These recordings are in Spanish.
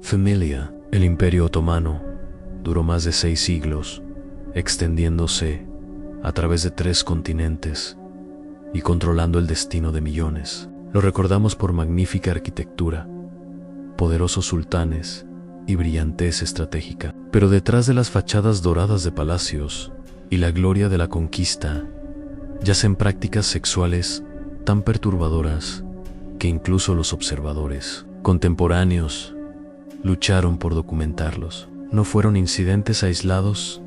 Familia. El Imperio Otomano duró más de 6 siglos, extendiéndose a través de 3 continentes y controlando el destino de millones. Lo recordamos por magnífica arquitectura, poderosos sultanes y brillantez estratégica. Pero detrás de las fachadas doradas de palacios y la gloria de la conquista, yacen prácticas sexuales tan perturbadoras que incluso los observadores contemporáneos lucharon por documentarlos. No fueron incidentes aislados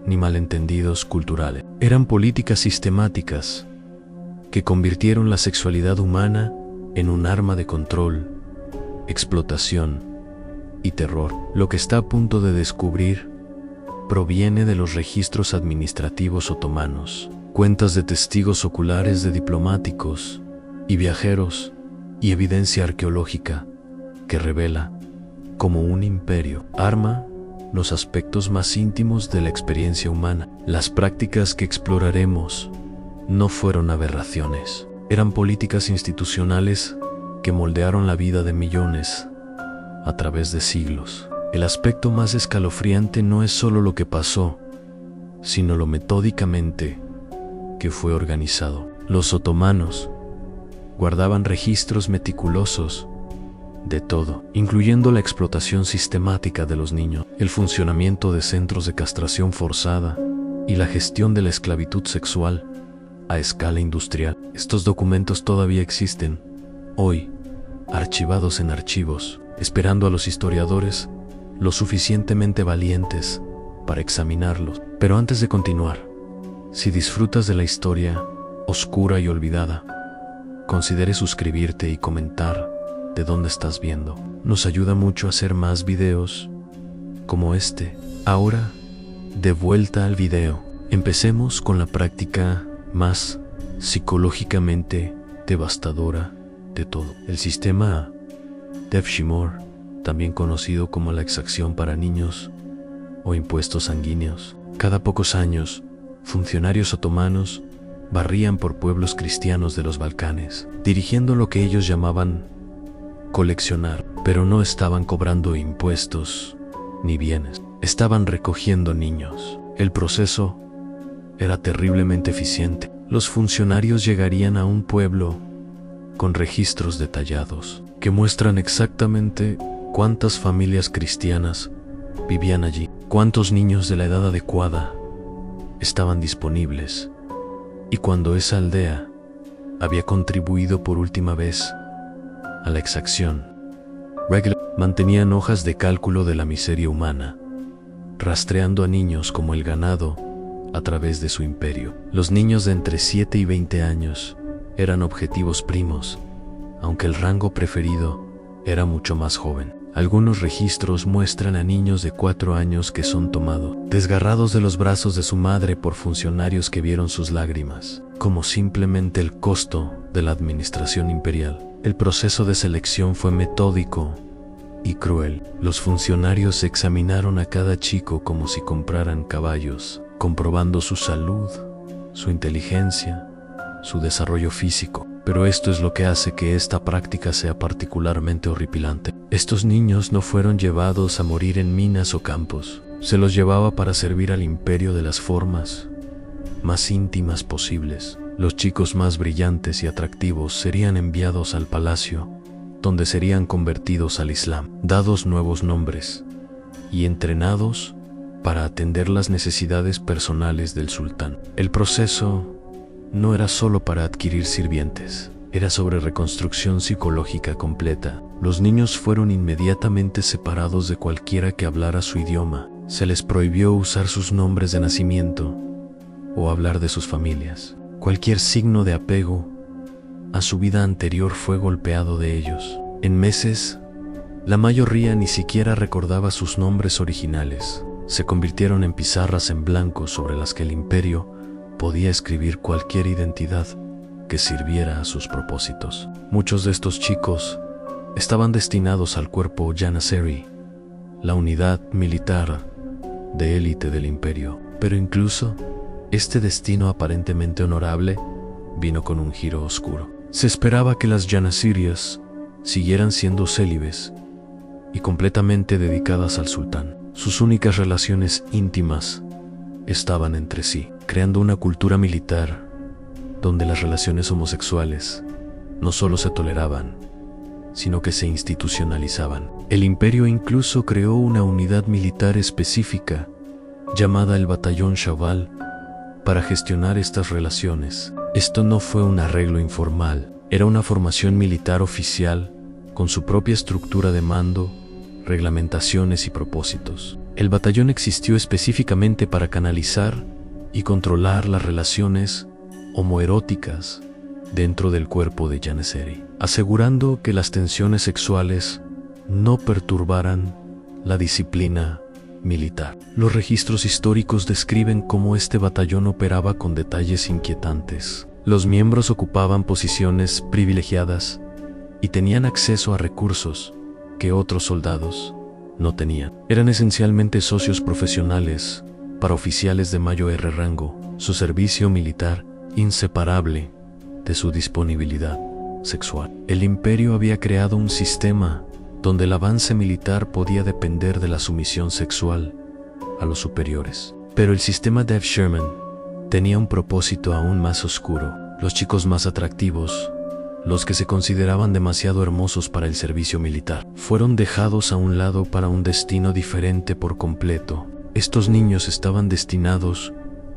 ni malentendidos culturales. Eran políticas sistemáticas que convirtieron la sexualidad humana en un arma de control, explotación y terror. Lo que está a punto de descubrir proviene de los registros administrativos otomanos, cuentas de testigos oculares de diplomáticos y viajeros y evidencia arqueológica que revela cómo un imperio arma los aspectos más íntimos de la experiencia humana. Las prácticas que exploraremos no fueron aberraciones, eran políticas institucionales que moldearon la vida de millones a través de siglos. El aspecto más escalofriante no es solo lo que pasó, sino lo metódicamente que fue organizado. Los otomanos guardaban registros meticulosos de todo, incluyendo la explotación sistemática de los niños, el funcionamiento de centros de castración forzada y la gestión de la esclavitud sexual a escala industrial. Estos documentos todavía existen hoy, archivados en archivos, esperando a los historiadores lo suficientemente valientes para examinarlos. Pero antes de continuar, si disfrutas de la historia oscura y olvidada, considere suscribirte y comentar de dónde estás viendo. Nos ayuda mucho a hacer más videos como este. Ahora, de vuelta al video. Empecemos con la práctica más psicológicamente devastadora de todo. El sistema Dev-Shimur, también conocido como la exacción para niños o impuestos sanguíneos. Cada pocos años, funcionarios otomanos barrían por pueblos cristianos de los Balcanes, dirigiendo lo que ellos llamaban coleccionar, pero no estaban cobrando impuestos ni bienes, estaban recogiendo niños. El proceso era terriblemente eficiente. Los funcionarios llegarían a un pueblo con registros detallados que muestran exactamente cuántas familias cristianas vivían allí, cuántos niños de la edad adecuada estaban disponibles y cuando esa aldea había contribuido por última vez a la exacción. Mantenían hojas de cálculo de la miseria humana, rastreando a niños como el ganado a través de su imperio. Los niños de entre 7 y 20 años eran objetivos primos, aunque el rango preferido era mucho más joven. Algunos registros muestran a niños de 4 años que son tomados, desgarrados de los brazos de su madre por funcionarios que vieron sus lágrimas como simplemente el costo de la administración imperial. El proceso de selección fue metódico y cruel. Los funcionarios examinaron a cada chico como si compraran caballos, comprobando su salud, su inteligencia, su desarrollo físico. Pero esto es lo que hace que esta práctica sea particularmente horripilante. Estos niños no fueron llevados a morir en minas o campos. Se los llevaba para servir al imperio de las formas más íntimas posibles. Los chicos más brillantes y atractivos serían enviados al palacio, donde serían convertidos al Islam, dados nuevos nombres y entrenados para atender las necesidades personales del sultán. El proceso no era solo para adquirir sirvientes, era sobre reconstrucción psicológica completa. Los niños fueron inmediatamente separados de cualquiera que hablara su idioma. Se les prohibió usar sus nombres de nacimiento o hablar de sus familias. Cualquier signo de apego a su vida anterior fue golpeado de ellos. En meses, la mayoría ni siquiera recordaba sus nombres originales. Se convirtieron en pizarras en blanco sobre las que el imperio podía escribir cualquier identidad que sirviera a sus propósitos. Muchos de estos chicos estaban destinados al cuerpo Janissary, la unidad militar de élite del imperio. Pero incluso este destino aparentemente honorable vino con un giro oscuro. Se esperaba que las Janissaries siguieran siendo célibes y completamente dedicadas al sultán. Sus únicas relaciones íntimas estaban entre sí, creando una cultura militar donde las relaciones homosexuales no solo se toleraban, sino que se institucionalizaban. El imperio incluso creó una unidad militar específica llamada el Batallón Chaval para gestionar estas relaciones. Esto no fue un arreglo informal, era una formación militar oficial con su propia estructura de mando, reglamentaciones y propósitos. El batallón existió específicamente para canalizar y controlar las relaciones homoeróticas dentro del cuerpo de Janissary, asegurando que las tensiones sexuales no perturbaran la disciplina militar. Los registros históricos describen cómo este batallón operaba con detalles inquietantes. Los miembros ocupaban posiciones privilegiadas y tenían acceso a recursos que otros soldados no tenían. Eran esencialmente socios profesionales para oficiales de mayor rango, su servicio militar inseparable de su disponibilidad sexual. El imperio había creado un sistema donde el avance militar podía depender de la sumisión sexual a los superiores. Pero el sistema Dave Sherman tenía un propósito aún más oscuro. Los chicos más atractivos, los que se consideraban demasiado hermosos para el servicio militar, fueron dejados a un lado para un destino diferente por completo. Estos niños estaban destinados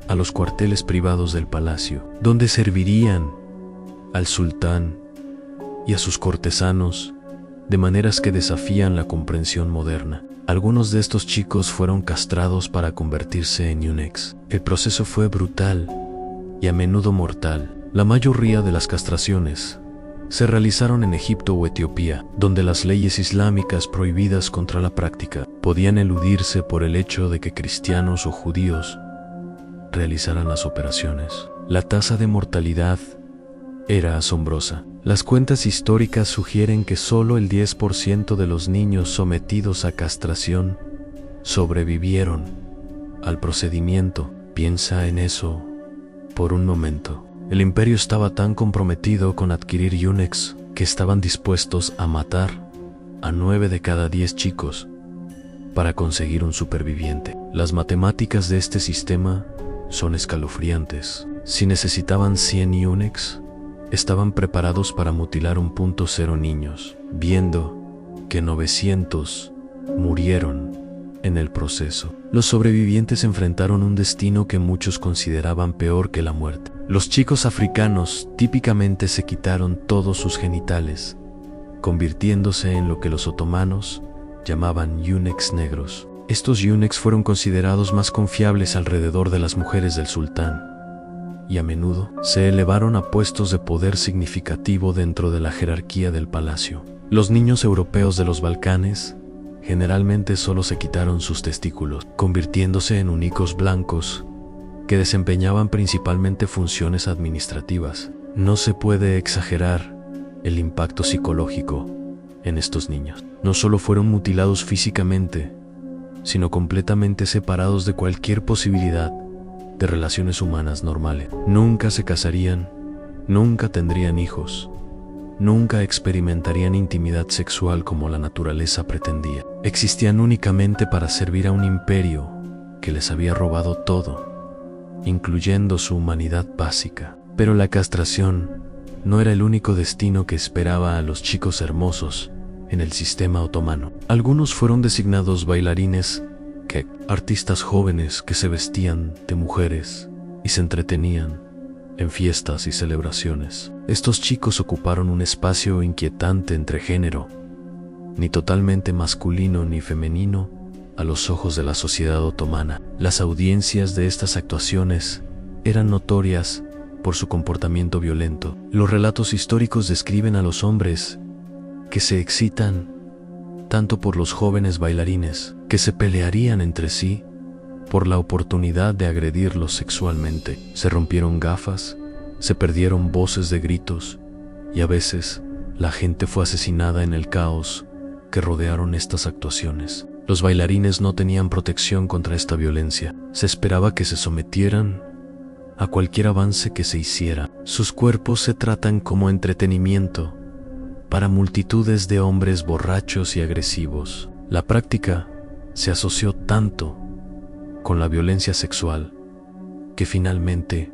a los cuarteles privados del palacio, donde servirían al sultán y a sus cortesanos de maneras que desafían la comprensión moderna. Algunos de estos chicos fueron castrados para convertirse en eunuchs. El proceso fue brutal y a menudo mortal. La mayoría de las castraciones se realizaron en Egipto o Etiopía, donde las leyes islámicas prohibidas contra la práctica podían eludirse por el hecho de que cristianos o judíos realizaran las operaciones. La tasa de mortalidad era asombrosa. Las cuentas históricas sugieren que solo el 10% de los niños sometidos a castración sobrevivieron al procedimiento. Piensa en eso por un momento. El imperio estaba tan comprometido con adquirir eunuchs que estaban dispuestos a matar a 9 de cada 10 chicos para conseguir un superviviente. Las matemáticas de este sistema son escalofriantes. Si necesitaban 100 eunuchs, estaban preparados para mutilar 1.0 niños, viendo que 900 murieron en el proceso. Los sobrevivientes enfrentaron un destino que muchos consideraban peor que la muerte. Los chicos africanos típicamente se quitaron todos sus genitales, convirtiéndose en lo que los otomanos llamaban eunuchs negros. Estos eunuchs fueron considerados más confiables alrededor de las mujeres del sultán, y a menudo se elevaron a puestos de poder significativo dentro de la jerarquía del palacio. Los niños europeos de los Balcanes generalmente solo se quitaron sus testículos, convirtiéndose en únicos blancos que desempeñaban principalmente funciones administrativas. No se puede exagerar el impacto psicológico en estos niños. No solo fueron mutilados físicamente, sino completamente separados de cualquier posibilidad de relaciones humanas normales. Nunca se casarían, nunca tendrían hijos, nunca experimentarían intimidad sexual como la naturaleza pretendía. Existían únicamente para servir a un imperio que les había robado todo, incluyendo su humanidad básica. Pero la castración no era el único destino que esperaba a los chicos hermosos en el sistema otomano. Algunos fueron designados bailarines, artistas jóvenes que se vestían de mujeres y se entretenían en fiestas y celebraciones. Estos chicos ocuparon un espacio inquietante entre género, ni totalmente masculino ni femenino, a los ojos de la sociedad otomana. Las audiencias de estas actuaciones eran notorias por su comportamiento violento. Los relatos históricos describen a los hombres que se excitan tanto por los jóvenes bailarines, que se pelearían entre sí por la oportunidad de agredirlos sexualmente. Se rompieron gafas, se perdieron voces de gritos, y a veces la gente fue asesinada en el caos que rodearon estas actuaciones. Los bailarines no tenían protección contra esta violencia. Se esperaba que se sometieran a cualquier avance que se hiciera. Sus cuerpos se tratan como entretenimiento para multitudes de hombres borrachos y agresivos. La práctica se asoció tanto con la violencia sexual que finalmente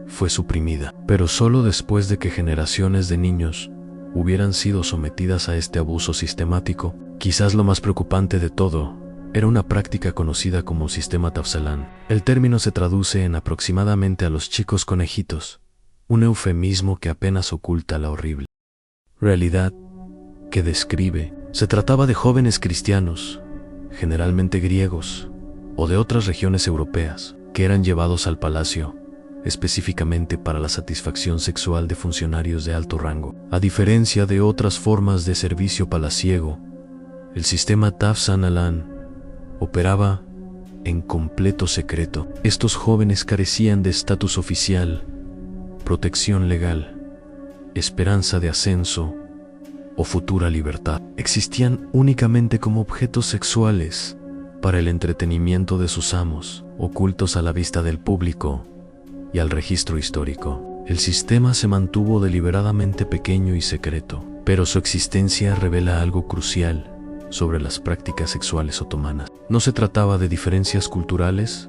fue suprimida, pero solo después de que generaciones de niños hubieran sido sometidas a este abuso sistemático. Quizás lo más preocupante de todo era una práctica conocida como sistema Tafsalán. El término se traduce en aproximadamente a los chicos conejitos, un eufemismo que apenas oculta la horrible realidad que describe. Se trataba de jóvenes cristianos, generalmente griegos o de otras regiones europeas, que eran llevados al palacio específicamente para la satisfacción sexual de funcionarios de alto rango. A diferencia de otras formas de servicio palaciego, el sistema Tafsanalán operaba en completo secreto. Estos jóvenes carecían de estatus oficial, protección legal, esperanza de ascenso o futura libertad. Existían únicamente como objetos sexuales para el entretenimiento de sus amos, ocultos a la vista del público y al registro histórico. El sistema se mantuvo deliberadamente pequeño y secreto, pero su existencia revela algo crucial sobre las prácticas sexuales otomanas. No se trataba de diferencias culturales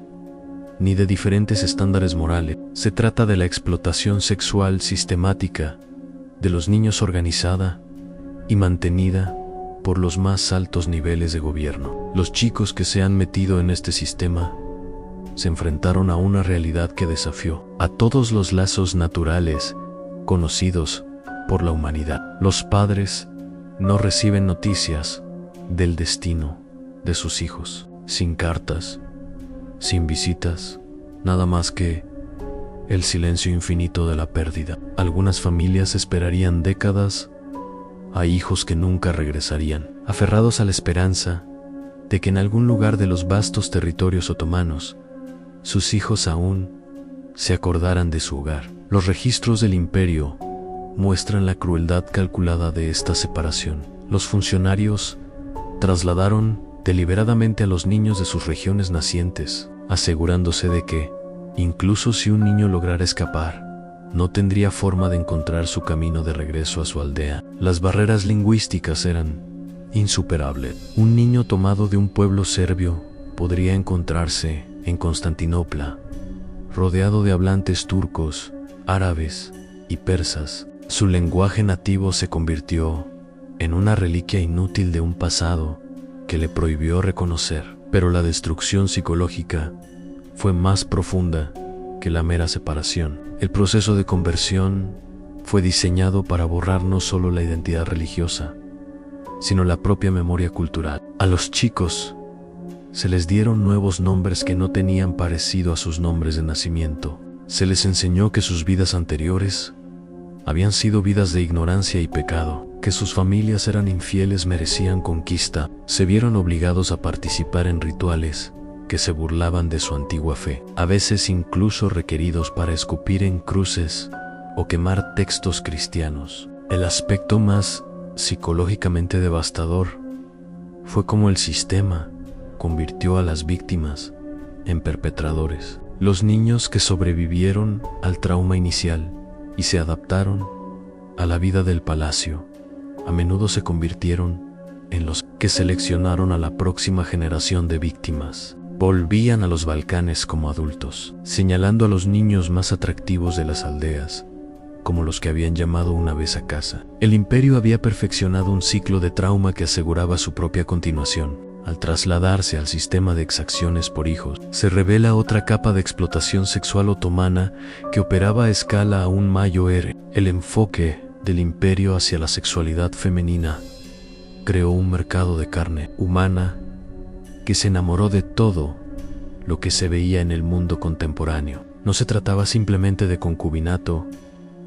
ni de diferentes estándares morales. Se trata de la explotación sexual sistemática de los niños, organizada y mantenida por los más altos niveles de gobierno. Los chicos que se han metido en este sistema se enfrentaron a una realidad que desafió a todos los lazos naturales conocidos por la humanidad. Los padres no reciben noticias del destino de sus hijos, sin cartas, sin visitas, nada más que el silencio infinito de la pérdida. Algunas familias esperarían décadas a hijos que nunca regresarían, aferrados a la esperanza de que en algún lugar de los vastos territorios otomanos sus hijos aún se acordaran de su hogar. Los registros del imperio muestran la crueldad calculada de esta separación. Los funcionarios trasladaron deliberadamente a los niños de sus regiones nacientes, asegurándose de que, incluso si un niño lograra escapar, no tendría forma de encontrar su camino de regreso a su aldea. Las barreras lingüísticas eran insuperables. Un niño tomado de un pueblo serbio podría encontrarse en Constantinopla, rodeado de hablantes turcos, árabes y persas. Su lenguaje nativo se convirtió en una reliquia inútil de un pasado que le prohibió reconocer. Pero la destrucción psicológica fue más profunda que la mera separación. El proceso de conversión fue diseñado para borrar no solo la identidad religiosa, sino la propia memoria cultural. A los chicos se les dieron nuevos nombres que no tenían parecido a sus nombres de nacimiento. Se les enseñó que sus vidas anteriores habían sido vidas de ignorancia y pecado, que sus familias eran infieles, merecían conquista. Se vieron obligados a participar en rituales que se burlaban de su antigua fe, a veces incluso requeridos para escupir en cruces o quemar textos cristianos. El aspecto más psicológicamente devastador fue cómo el sistema convirtió a las víctimas en perpetradores. Los niños que sobrevivieron al trauma inicial y se adaptaron a la vida del palacio, a menudo se convirtieron en los que seleccionaron a la próxima generación de víctimas. Volvían a los Balcanes como adultos, señalando a los niños más atractivos de las aldeas como los que habían llamado una vez a casa. El imperio había perfeccionado un ciclo de trauma que aseguraba su propia continuación. Al trasladarse al sistema de exacciones por hijos, se revela otra capa de explotación sexual otomana que operaba a escala aún mayor. El enfoque del imperio hacia la sexualidad femenina creó un mercado de carne humana que se enamoró de todo lo que se veía en el mundo contemporáneo. No se trataba simplemente de concubinato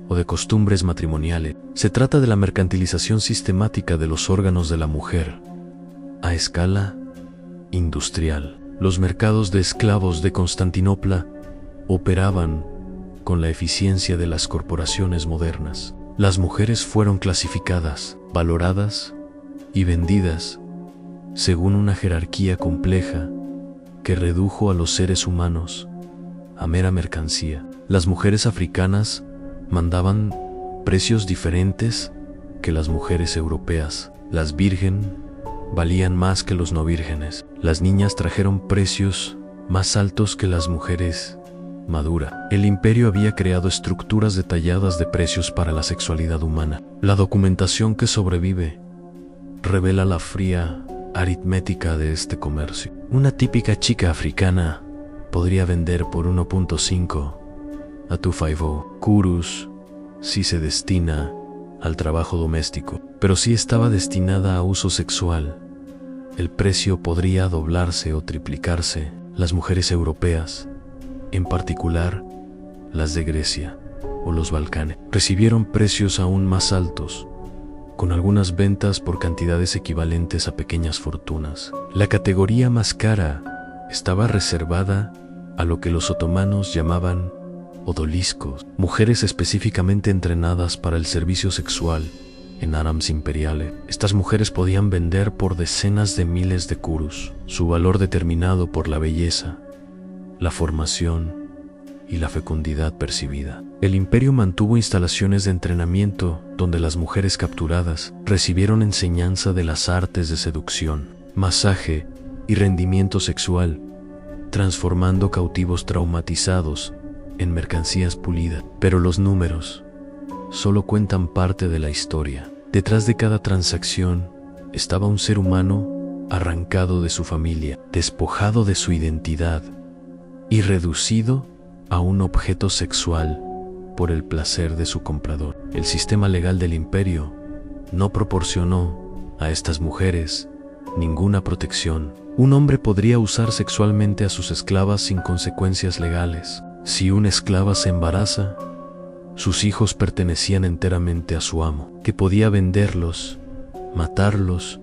o de costumbres matrimoniales. Se trata de la mercantilización sistemática de los órganos de la mujer a escala industrial. Los mercados de esclavos de Constantinopla operaban con la eficiencia de las corporaciones modernas. Las mujeres fueron clasificadas, valoradas y vendidas según una jerarquía compleja que redujo a los seres humanos a mera mercancía. Las mujeres africanas mandaban precios diferentes que las mujeres europeas, las virgen, valían más que los no vírgenes. Las niñas trajeron precios más altos que las mujeres madura. El imperio había creado estructuras detalladas de precios para la sexualidad humana. La documentación que sobrevive revela la fría aritmética de este comercio. Una típica chica africana podría vender por 1.5 a 250 kurus si se destina al trabajo doméstico, pero si estaba destinada a uso sexual, el precio podría doblarse o triplicarse. Las mujeres europeas, en particular las de Grecia o los Balcanes, recibieron precios aún más altos, con algunas ventas por cantidades equivalentes a pequeñas fortunas. La categoría más cara estaba reservada a lo que los otomanos llamaban odaliscos, mujeres específicamente entrenadas para el servicio sexual en harems imperiales. Estas mujeres podían vender por decenas de miles de kurus, su valor determinado por la belleza, la formación y la fecundidad percibida. El imperio mantuvo instalaciones de entrenamiento donde las mujeres capturadas recibieron enseñanza de las artes de seducción, masaje y rendimiento sexual, transformando cautivos traumatizados en mercancías pulidas. Pero los números solo cuentan parte de la historia. Detrás de cada transacción estaba un ser humano arrancado de su familia, despojado de su identidad y reducido a un objeto sexual por el placer de su comprador. El sistema legal del imperio no proporcionó a estas mujeres ninguna protección. Un hombre podría usar sexualmente a sus esclavas sin consecuencias legales. Si una esclava se embaraza, sus hijos pertenecían enteramente a su amo, que podía venderlos, matarlos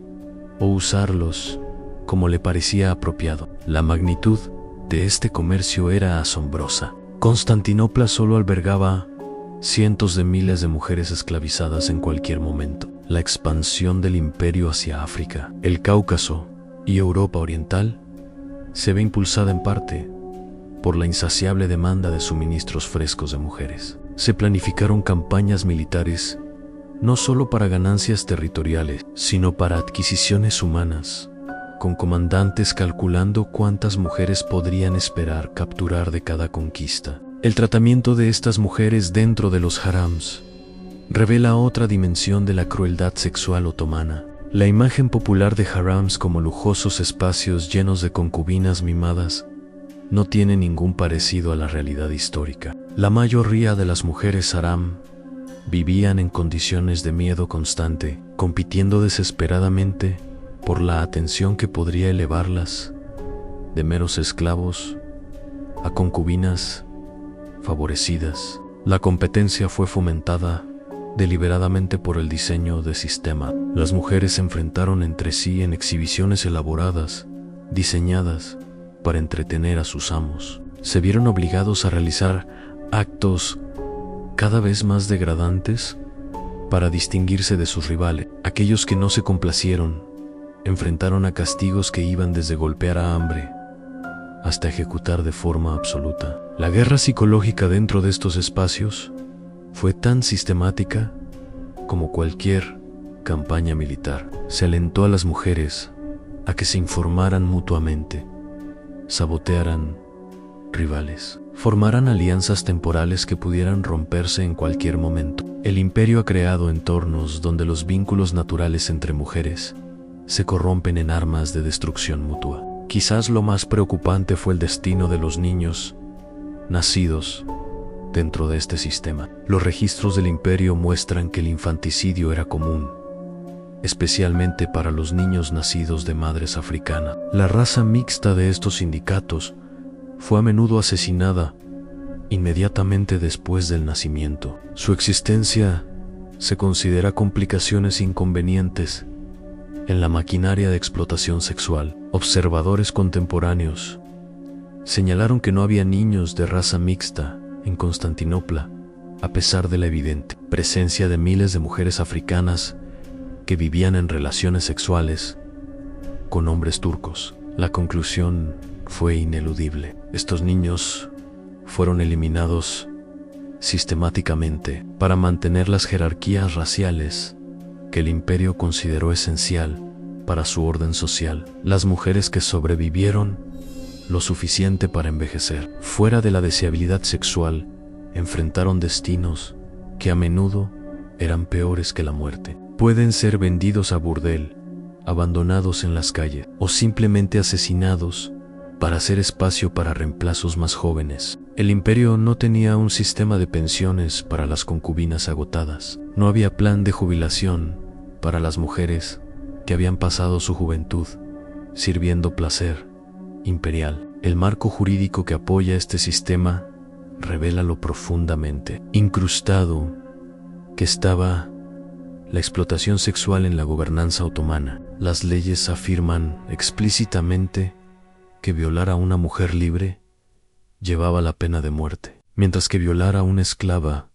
o usarlos como le parecía apropiado. La magnitud de este comercio era asombrosa. Constantinopla solo albergaba cientos de miles de mujeres esclavizadas en cualquier momento. La expansión del imperio hacia África, el Cáucaso y Europa Oriental se ve impulsada en parte por la insaciable demanda de suministros frescos de mujeres. Se planificaron campañas militares no solo para ganancias territoriales, sino para adquisiciones humanas, con comandantes calculando cuántas mujeres podrían esperar capturar de cada conquista. El tratamiento de estas mujeres dentro de los harems revela otra dimensión de la crueldad sexual otomana. La imagen popular de harems como lujosos espacios llenos de concubinas mimadas no tiene ningún parecido a la realidad histórica. La mayoría de las mujeres harem vivían en condiciones de miedo constante, compitiendo desesperadamente por la atención que podría elevarlas de meros esclavos a concubinas favorecidas. La competencia fue fomentada deliberadamente por el diseño de sistema. Las mujeres se enfrentaron entre sí en exhibiciones elaboradas, diseñadas para entretener a sus amos. Se vieron obligados a realizar actos cada vez más degradantes para distinguirse de sus rivales. Aquellos que no se complacieron enfrentaron a castigos que iban desde golpear a hambre hasta ejecutar de forma absoluta. La guerra psicológica dentro de estos espacios fue tan sistemática como cualquier campaña militar. Se alentó a las mujeres a que se informaran mutuamente, sabotearan rivales, formaran alianzas temporales que pudieran romperse en cualquier momento. El imperio ha creado entornos donde los vínculos naturales entre mujeres se corrompen en armas de destrucción mutua. Quizás lo más preocupante fue el destino de los niños nacidos dentro de este sistema. Los registros del imperio muestran que el infanticidio era común, especialmente para los niños nacidos de madres africanas. La raza mixta de estos sindicatos fue a menudo asesinada inmediatamente después del nacimiento. Su existencia se considera complicaciones inconvenientes en la maquinaria de explotación sexual. Observadores contemporáneos señalaron que no había niños de raza mixta en Constantinopla, a pesar de la evidente presencia de miles de mujeres africanas que vivían en relaciones sexuales con hombres turcos. La conclusión fue ineludible. Estos niños fueron eliminados sistemáticamente para mantener las jerarquías raciales que el imperio consideró esencial para su orden social. Las mujeres que sobrevivieron lo suficiente para envejecer, fuera de la deseabilidad sexual, enfrentaron destinos que a menudo eran peores que la muerte. Pueden ser vendidos a burdel, abandonados en las calles o simplemente asesinados para hacer espacio para reemplazos más jóvenes. El imperio no tenía un sistema de pensiones para las concubinas agotadas. No había plan de jubilación para las mujeres que habían pasado su juventud sirviendo placer imperial. El marco jurídico que apoya este sistema revela lo profundamente incrustado que estaba la explotación sexual en la gobernanza otomana. Las leyes afirman explícitamente que violar a una mujer libre llevaba la pena de muerte, mientras que violar a una esclava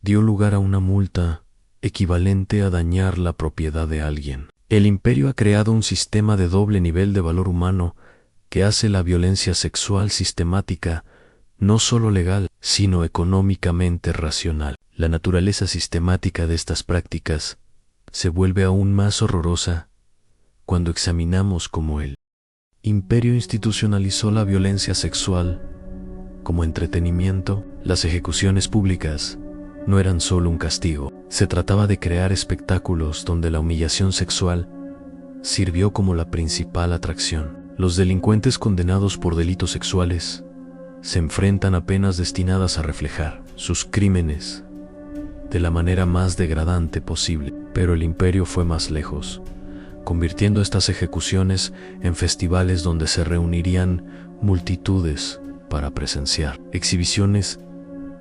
dio lugar a una multa equivalente a dañar la propiedad de alguien. El imperio ha creado un sistema de doble nivel de valor humano que hace la violencia sexual sistemática no solo legal, sino económicamente racional. La naturaleza sistemática de estas prácticas se vuelve aún más horrorosa cuando examinamos cómo el imperio institucionalizó la violencia sexual como entretenimiento. Las ejecuciones públicas no eran solo un castigo. Se trataba de crear espectáculos donde la humillación sexual sirvió como la principal atracción. Los delincuentes condenados por delitos sexuales se enfrentan a penas destinadas a reflejar sus crímenes de la manera más degradante posible. Pero el imperio fue más lejos, convirtiendo estas ejecuciones en festivales donde se reunirían multitudes para presenciar exhibiciones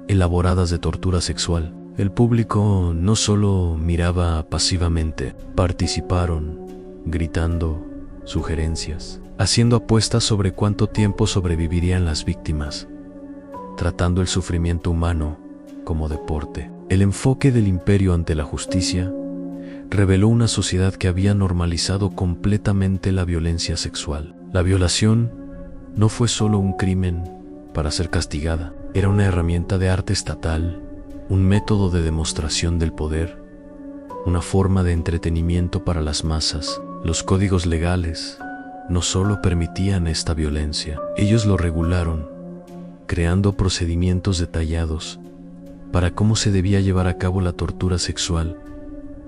elaboradas de tortura sexual. El público no solo miraba pasivamente, participaron, gritando sugerencias, haciendo apuestas sobre cuánto tiempo sobrevivirían las víctimas, tratando el sufrimiento humano como deporte. El enfoque del imperio ante la justicia reveló una sociedad que había normalizado completamente la violencia sexual. La violación no fue solo un crimen para ser castigada, era una herramienta de arte estatal, un método de demostración del poder, una forma de entretenimiento para las masas. Los códigos legales no solo permitían esta violencia, ellos lo regularon, creando procedimientos detallados para cómo se debía llevar a cabo la tortura sexual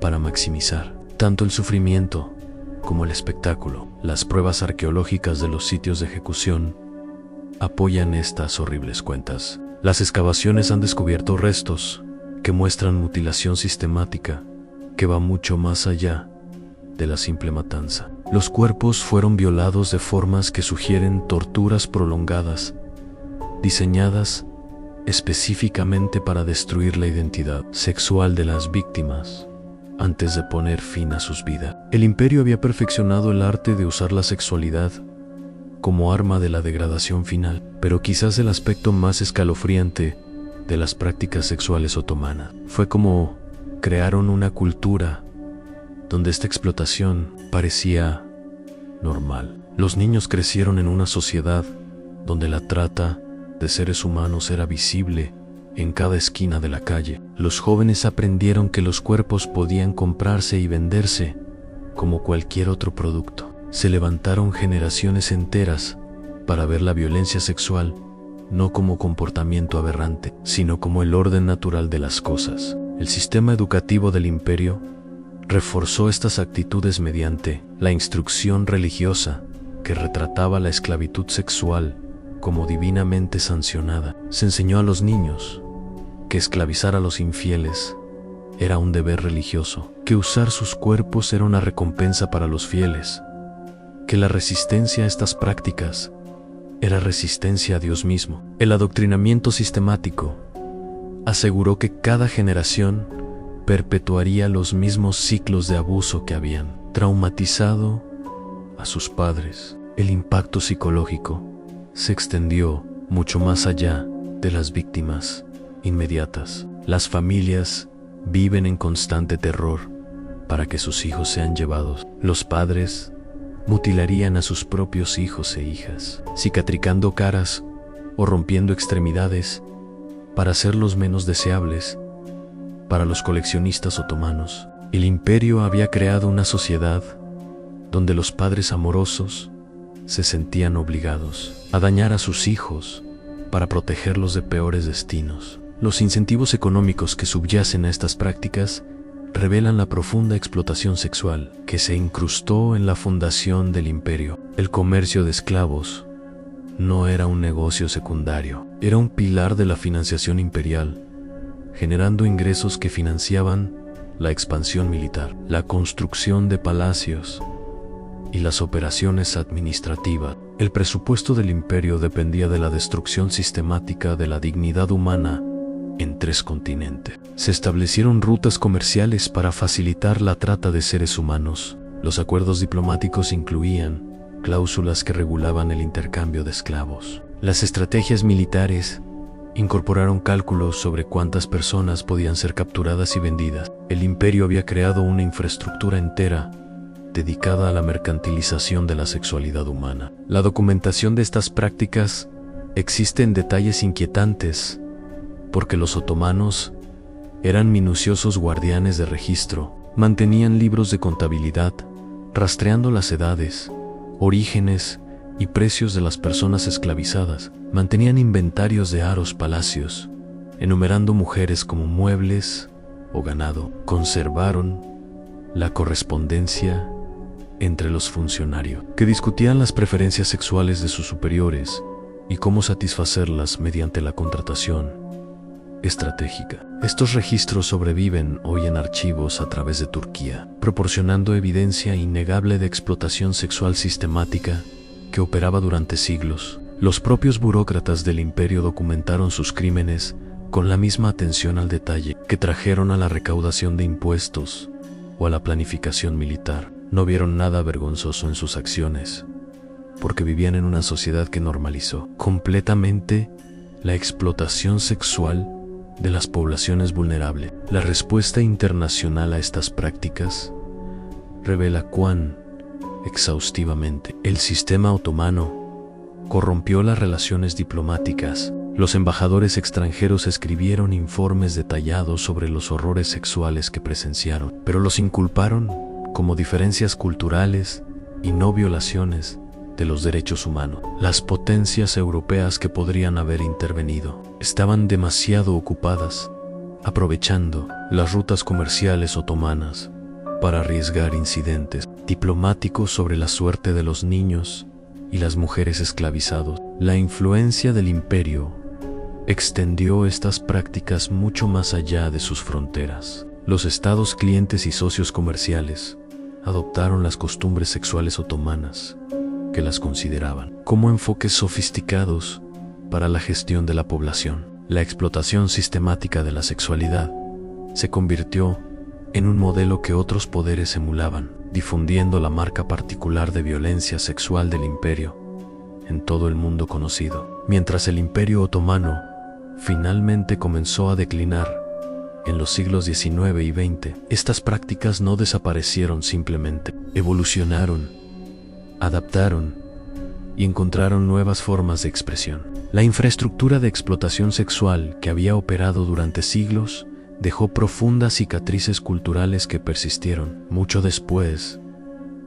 para maximizar tanto el sufrimiento como el espectáculo. Las pruebas arqueológicas de los sitios de ejecución apoyan estas horribles cuentas. Las excavaciones han descubierto restos que muestran mutilación sistemática que va mucho más allá de la simple matanza. Los cuerpos fueron violados de formas que sugieren torturas prolongadas, diseñadas específicamente para destruir la identidad sexual de las víctimas antes de poner fin a sus vidas. El imperio había perfeccionado el arte de usar la sexualidad como arma de la degradación final, pero quizás el aspecto más escalofriante de las prácticas sexuales otomanas fue cómo crearon una cultura donde esta explotación parecía normal. Los niños crecieron en una sociedad donde la trata de seres humanos era visible en cada esquina de la calle. Los jóvenes aprendieron que los cuerpos podían comprarse y venderse como cualquier otro producto. Se levantaron generaciones enteras para ver la violencia sexual no como comportamiento aberrante, sino como el orden natural de las cosas. El sistema educativo del imperio reforzó estas actitudes mediante la instrucción religiosa que retrataba la esclavitud sexual como divinamente sancionada. Se enseñó a los niños que esclavizar a los infieles era un deber religioso, que usar sus cuerpos era una recompensa para los fieles, que la resistencia a estas prácticas era resistencia a Dios mismo. El adoctrinamiento sistemático aseguró que cada generación perpetuaría los mismos ciclos de abuso que habían traumatizado a sus padres. El impacto psicológico se extendió mucho más allá de las víctimas inmediatas. Las familias viven en constante terror para que sus hijos sean llevados. Los padres mutilarían a sus propios hijos e hijas, cicatricando caras o rompiendo extremidades para hacerlos menos deseables para los coleccionistas otomanos. El imperio había creado una sociedad donde los padres amorosos se sentían obligados a dañar a sus hijos para protegerlos de peores destinos. Los incentivos económicos que subyacen a estas prácticas revelan la profunda explotación sexual que se incrustó en la fundación del imperio. El comercio de esclavos no era un negocio secundario, era un pilar de la financiación imperial, generando ingresos que financiaban la expansión militar, la construcción de palacios y las operaciones administrativas. El presupuesto del imperio dependía de la destrucción sistemática de la dignidad humana en 3 continentes. Se establecieron rutas comerciales para facilitar la trata de seres humanos. Los acuerdos diplomáticos incluían cláusulas que regulaban el intercambio de esclavos. Las estrategias militares incorporaron cálculos sobre cuántas personas podían ser capturadas y vendidas. El imperio había creado una infraestructura entera dedicada a la mercantilización de la sexualidad humana. La documentación de estas prácticas existe en detalles inquietantes, porque los otomanos eran minuciosos guardianes de registro, mantenían libros de contabilidad, rastreando las edades, orígenes y precios de las personas esclavizadas, mantenían inventarios de haros palacios, enumerando mujeres como muebles o ganado, conservaron la correspondencia entre los funcionarios, que discutían las preferencias sexuales de sus superiores y cómo satisfacerlas mediante la contratación estratégica. Estos registros sobreviven hoy en archivos a través de Turquía, proporcionando evidencia innegable de explotación sexual sistemática que operaba durante siglos. Los propios burócratas del imperio documentaron sus crímenes con la misma atención al detalle que trajeron a la recaudación de impuestos o a la planificación militar. No vieron nada vergonzoso en sus acciones, porque vivían en una sociedad que normalizó completamente la explotación sexual de las poblaciones vulnerables. La respuesta internacional a estas prácticas revela cuán exhaustivamente el sistema otomano corrompió las relaciones diplomáticas. Los embajadores extranjeros escribieron informes detallados sobre los horrores sexuales que presenciaron, pero los inculparon como diferencias culturales y no violaciones de los derechos humanos. Las potencias europeas que podrían haber intervenido estaban demasiado ocupadas aprovechando las rutas comerciales otomanas para arriesgar incidentes diplomáticos sobre la suerte de los niños y las mujeres esclavizados. La influencia del imperio extendió estas prácticas mucho más allá de sus fronteras. Los estados clientes y socios comerciales adoptaron las costumbres sexuales otomanas, que las consideraban como enfoques sofisticados para la gestión de la población. La explotación sistemática de la sexualidad se convirtió en un modelo que otros poderes emulaban, difundiendo la marca particular de violencia sexual del imperio en todo el mundo conocido. Mientras el imperio otomano finalmente comenzó a declinar en los siglos XIX y XX, estas prácticas no desaparecieron simplemente, evolucionaron, adaptaron y encontraron nuevas formas de expresión. La infraestructura de explotación sexual que había operado durante siglos dejó profundas cicatrices culturales que persistieron mucho después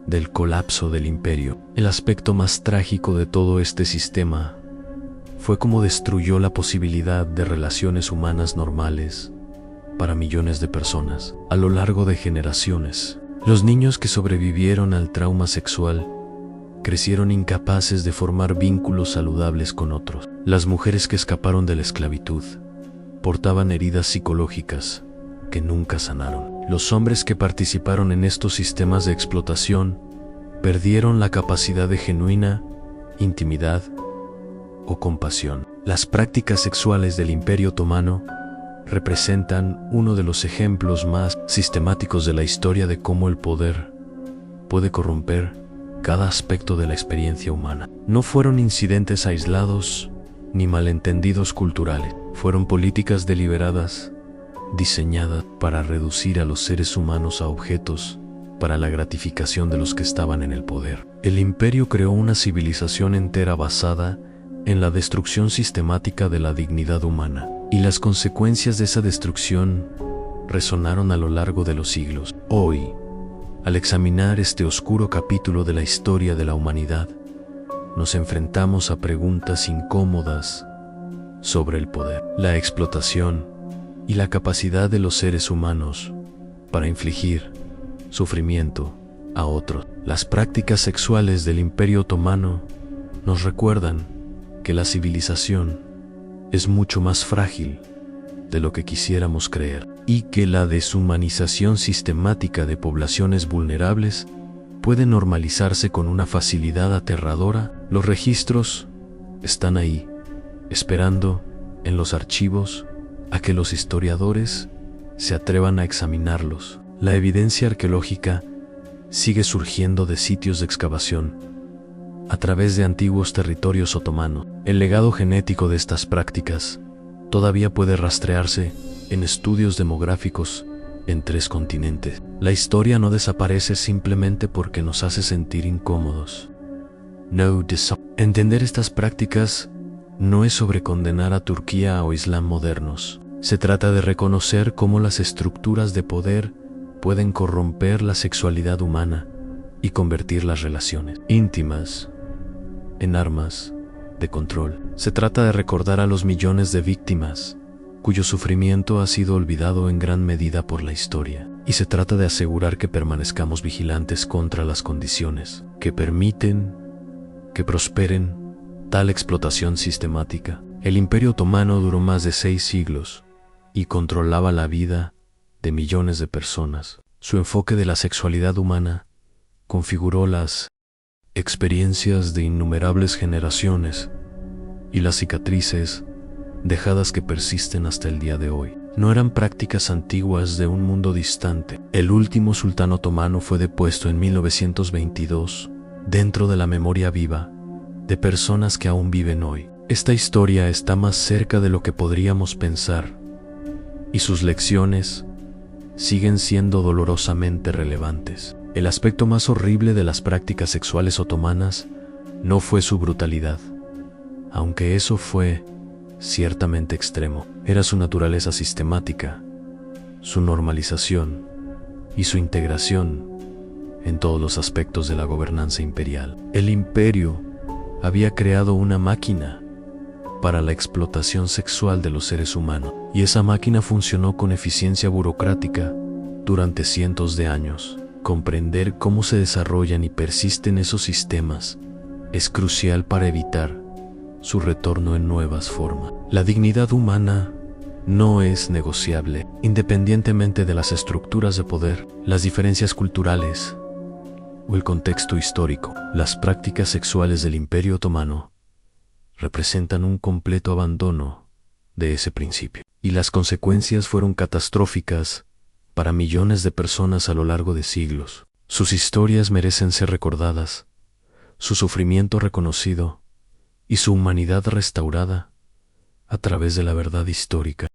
del colapso del imperio. El aspecto más trágico de todo este sistema fue cómo destruyó la posibilidad de relaciones humanas normales para millones de personas a lo largo de generaciones. Los niños que sobrevivieron al trauma sexual crecieron incapaces de formar vínculos saludables con otros. Las mujeres que escaparon de la esclavitud portaban heridas psicológicas que nunca sanaron. Los hombres que participaron en estos sistemas de explotación perdieron la capacidad de genuina intimidad o compasión. Las prácticas sexuales del Imperio Otomano representan uno de los ejemplos más sistemáticos de la historia de cómo el poder puede corromper cada aspecto de la experiencia humana. No fueron incidentes aislados ni malentendidos culturales, fueron políticas deliberadas, diseñadas para reducir a los seres humanos a objetos para la gratificación de los que estaban en el poder. El imperio creó una civilización entera basada en la destrucción sistemática de la dignidad humana, y las consecuencias de esa destrucción resonaron a lo largo de los siglos. Hoy, al examinar este oscuro capítulo de la historia de la humanidad, nos enfrentamos a preguntas incómodas sobre el poder, la explotación y la capacidad de los seres humanos para infligir sufrimiento a otros. Las prácticas sexuales del Imperio Otomano nos recuerdan que la civilización es mucho más frágil de lo que quisiéramos creer y que la deshumanización sistemática de poblaciones vulnerables puede normalizarse con una facilidad aterradora. Los registros están ahí, esperando en los archivos a que los historiadores se atrevan a examinarlos. La evidencia arqueológica sigue surgiendo de sitios de excavación a través de antiguos territorios otomanos. El legado genético de estas prácticas todavía puede rastrearse en estudios demográficos en 3 continentes. La historia no desaparece simplemente porque nos hace sentir incómodos. Entender estas prácticas no es sobre condenar a Turquía o Islam modernos. Se trata de reconocer cómo las estructuras de poder pueden corromper la sexualidad humana y convertir las relaciones íntimas en armas de control. Se trata de recordar a los millones de víctimas cuyo sufrimiento ha sido olvidado en gran medida por la historia. Y se trata de asegurar que permanezcamos vigilantes contra las condiciones que permiten que prosperen tal explotación sistemática. El Imperio Otomano duró más de 6 siglos y controlaba la vida de millones de personas. Su enfoque de la sexualidad humana configuró las experiencias de innumerables generaciones y las cicatrices dejadas que persisten hasta el día de hoy. No eran prácticas antiguas de un mundo distante. El último sultán otomano fue depuesto en 1922 dentro de la memoria viva de personas que aún viven hoy. Esta historia está más cerca de lo que podríamos pensar y sus lecciones siguen siendo dolorosamente relevantes. El aspecto más horrible de las prácticas sexuales otomanas no fue su brutalidad, aunque eso fue ciertamente extremo. Era su naturaleza sistemática, su normalización y su integración en todos los aspectos de la gobernanza imperial. El imperio había creado una máquina para la explotación sexual de los seres humanos, y esa máquina funcionó con eficiencia burocrática durante cientos de años. Comprender cómo se desarrollan y persisten esos sistemas es crucial para evitar su retorno en nuevas formas. La dignidad humana no es negociable, independientemente de las estructuras de poder, las diferencias culturales o el contexto histórico. Las prácticas sexuales del Imperio Otomano representan un completo abandono de ese principio, y las consecuencias fueron catastróficas para millones de personas a lo largo de siglos. Sus historias merecen ser recordadas, su sufrimiento reconocido y su humanidad restaurada a través de la verdad histórica.